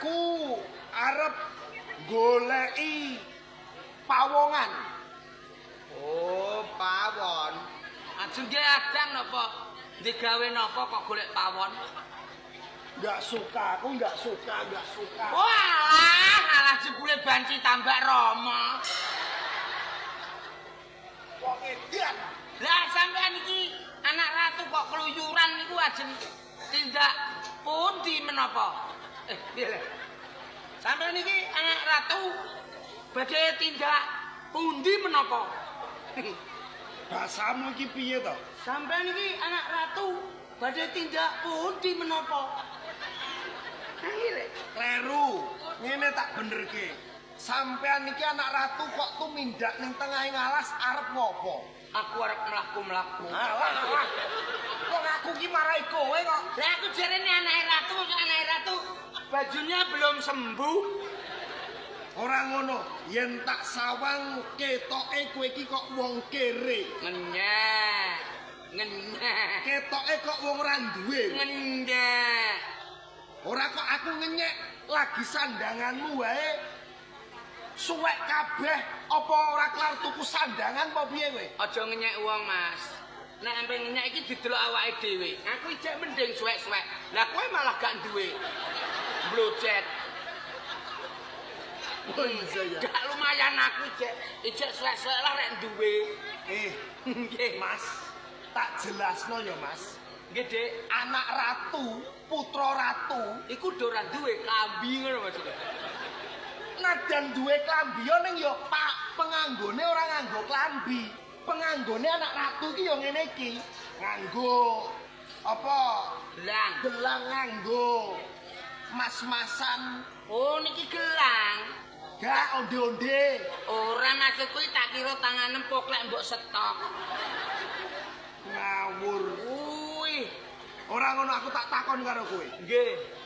Aku arep goleki pawongan. Oh, pawon. Ajeng ge adang napa? Digawe napa kok golek pawon? Enggak suka. Wah, alah jebule banci tambak Rama. Wong edan. Lah sampean iki anak ratu kok keluyuran niku ajeng tindak pundi menapa? Piye? Sampean iki anak ratu badhe tindak pundi menapa? Basamu iki piye to? Sampean iki anak ratu badhe tindak pundi menapa? Kleru. Ngene tak benerke. Sampean iki anak ratu kok tumindak ning tengahing alas arep ngopo? Aku arep mlaku-mlaku. Alah. Wong aku ki marahi kowe kok. Lah aku jarene anake ratu, bajunya belum sembuh. Ora ngono, yen tak sawang ketoke kowe iki kok wong kere. Ngenyek. Ketoke kok wong ora duwe. Ngenyek. Ora kok aku ngenyek lagi sandanganmu wae. Suwek kabeh apa ora kelar tuku sandangan apa piye kowe? Aja ngenyek wong, Mas. Nek ampe ngenyek iki didelok awake dhewe. Aku ijek mending suwek-suwek. Lah kowe malah gak duwe. Blocet. Oh iya. Gak lumayan aku ijek suwek-suwek lah rek duwe. Nggih, Mas. Tak jelasno ya, Mas. Nggih, Dik. Anak ratu, putra ratu, Iku do ora duwe klambi ngono maksudnya. nadan duwe klambi yo ning yo Pak penganggone ora nganggo klambi. Penganggone anak ratu iki yo ngene iki. Nganggo apa? Gelang. Gelang nganggo mas-masan. Oh, niki gelang. Gak onde-onde. Ora maksudku tak kira tangan empuk lek mbok setok. Ngawur. Wih. Ora ngono aku tak takon karo kowe. Nggih.